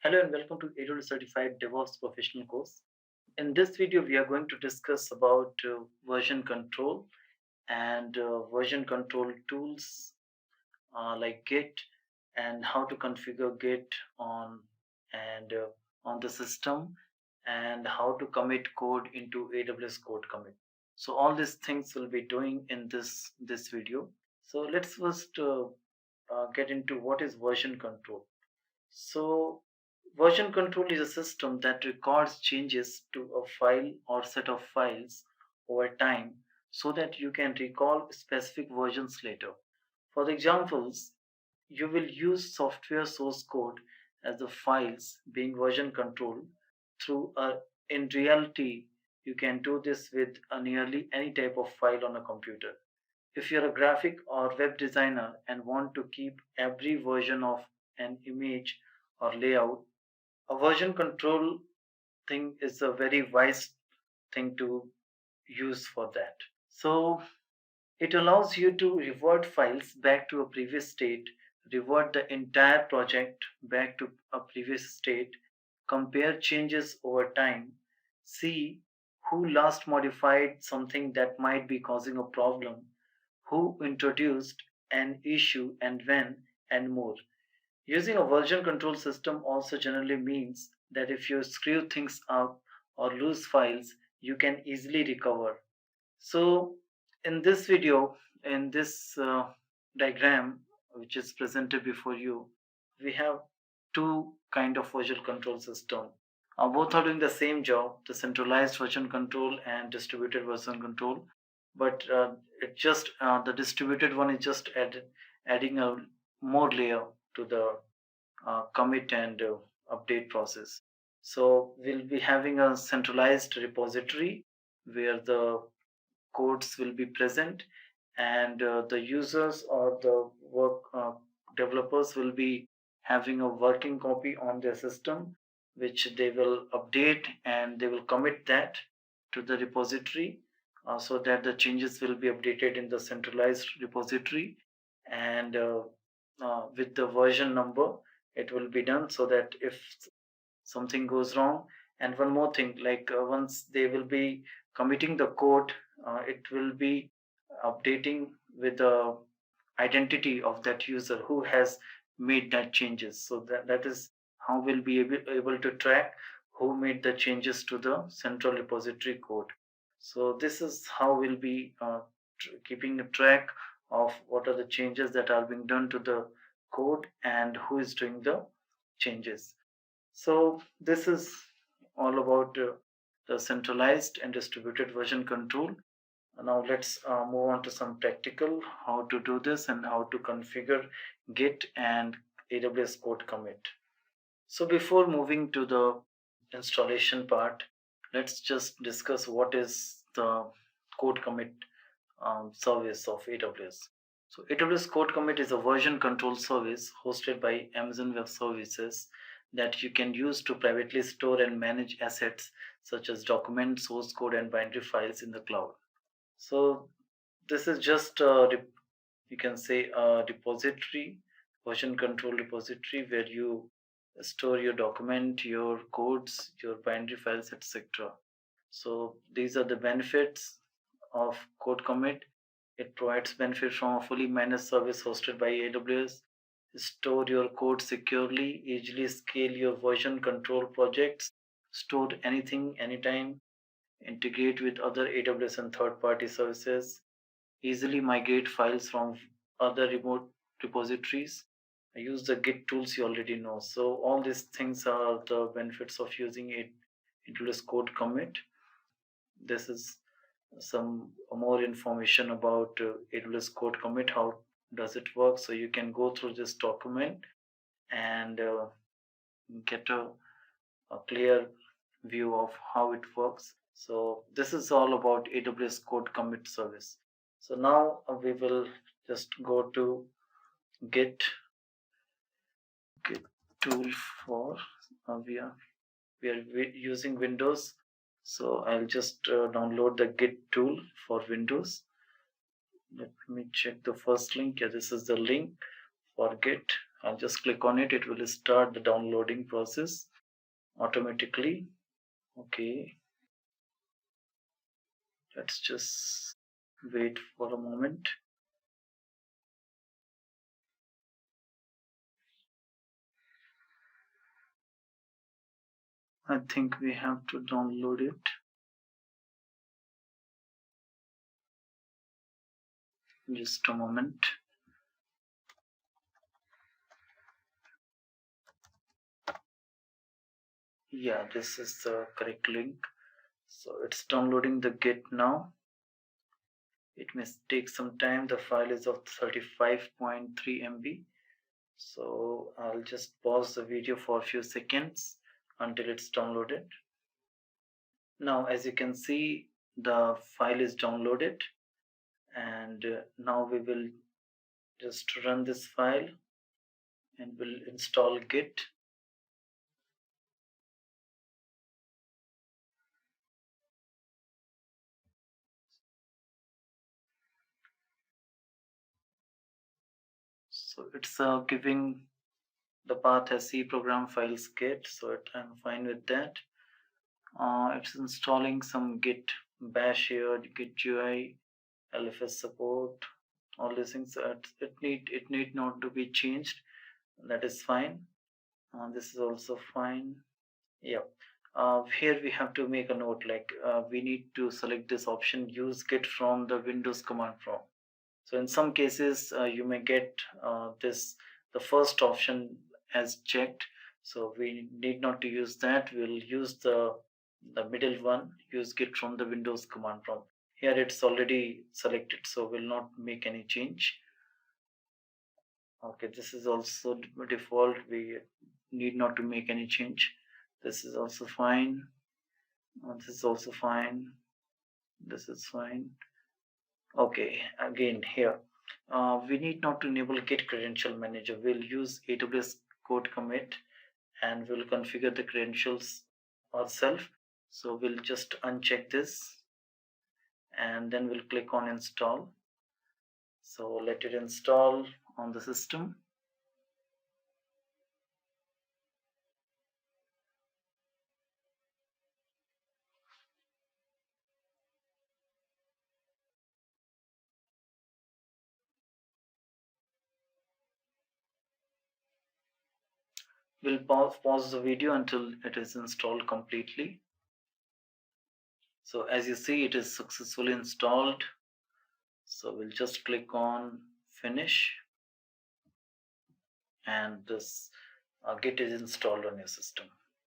Hello and welcome to AWS Certified DevOps Professional course. In this video, we are going to discuss about version control and version control tools like Git and how to configure Git on and on the system and how to commit code into AWS CodeCommit. So all these things we'll be doing in this video. So let's first get into what is version control. So, version control is a system that records changes to a file or set of files over time so that you can recall specific versions later. For the examples, you will use software source code as the files being version control through a in reality you can do this with a nearly any type of file on a computer. If you're a graphic or web designer and want to keep every version of an image or layout, a version control thing is a very wise thing to use for that. So it allows you to revert files back to a previous state, revert the entire project back to a previous state, compare changes over time, see who last modified something that might be causing a problem, who introduced an issue and when, and more. Using a version control system also generally means that if you screw things up or lose files, you can easily recover. So, in this video, in this diagram, which is presented before you, we have two kind of version control system. Both are doing the same job, the centralized version control and distributed version control. But it just the distributed one is just adding a more layer to the commit and update process. So we'll be having a centralized repository where the codes will be present and the users or the work developers will be having a working copy on their system which they will update and they will commit that to the repository so that the changes will be updated in the centralized repository and with the version number it will be done so that if something goes wrong. And one more thing, like once they will be committing the code, it will be updating with the identity of that user who has made that changes. So that is how we'll be able to track who made the changes to the central repository code. So this is how we'll be keeping a track of what are the changes that are being done to the code and who is doing the changes. So this is all about the centralized and distributed version control. Now let's move on to some practical how to do this and how to configure Git and AWS CodeCommit. So before moving to the installation part, let's just discuss what is the CodeCommit service of AWS. So AWS CodeCommit is a version control service hosted by Amazon Web Services that you can use to privately store and manage assets such as documents, source code, and binary files in the cloud. So this is just you can say a repository, version control repository where you store your document, your codes, your binary files, etc. So these are the benefits of CodeCommit. It provides benefit from a fully managed service hosted by AWS. Store your code securely, easily scale your version control projects, store anything, anytime, integrate with other AWS and third party services, easily migrate files from other remote repositories. Use the Git tools you already know. So, all these things are the benefits of using it into this code commit. This is some more information about AWS code commit. How does it work? So, you can go through this document and get a clear view of how it works. So this is all about AWS code commit service. So now we will just go to Git Git tool for we are using Windows. So I'll just download the Git tool for Windows. Let me check the first link. Yeah, this is the link for Git. I'll just click on it. It will start the downloading process automatically. Okay, let's just wait for a moment. I think we have to download it. Just a moment. Yeah, this is the correct link. So it's downloading the Git now. It may take some time. The file is of 35.3 MB. So I'll just pause the video for a few seconds until it's downloaded. Now, as you can see, the file is downloaded, and now we will just run this file and we'll install Git. So it's giving the path as C program files Git, so I'm fine with that. It's installing some Git bash here, Git UI, LFS support, all these things. It need not to be changed. That is fine. This is also fine. Yeah. Here we have to make a note, like we need to select this option, use Git from the Windows command prompt. So in some cases, you may get the first option as checked. So we need not to use that. We'll use the middle one, use Git from the Windows command prompt. Here it's already selected, so we'll not make any change. Okay, this is also default. We need not to make any change. This is also fine. This is also fine. This is fine. Okay, again here, we need not to enable Git credential manager. We'll use AWS CodeCommit and we'll configure the credentials ourselves. So we'll just uncheck this and then we'll click on install. So let it install on the system. We'll pause the video until it is installed completely. So as you see, it is successfully installed. So we'll just click on finish and this Git is installed on your system.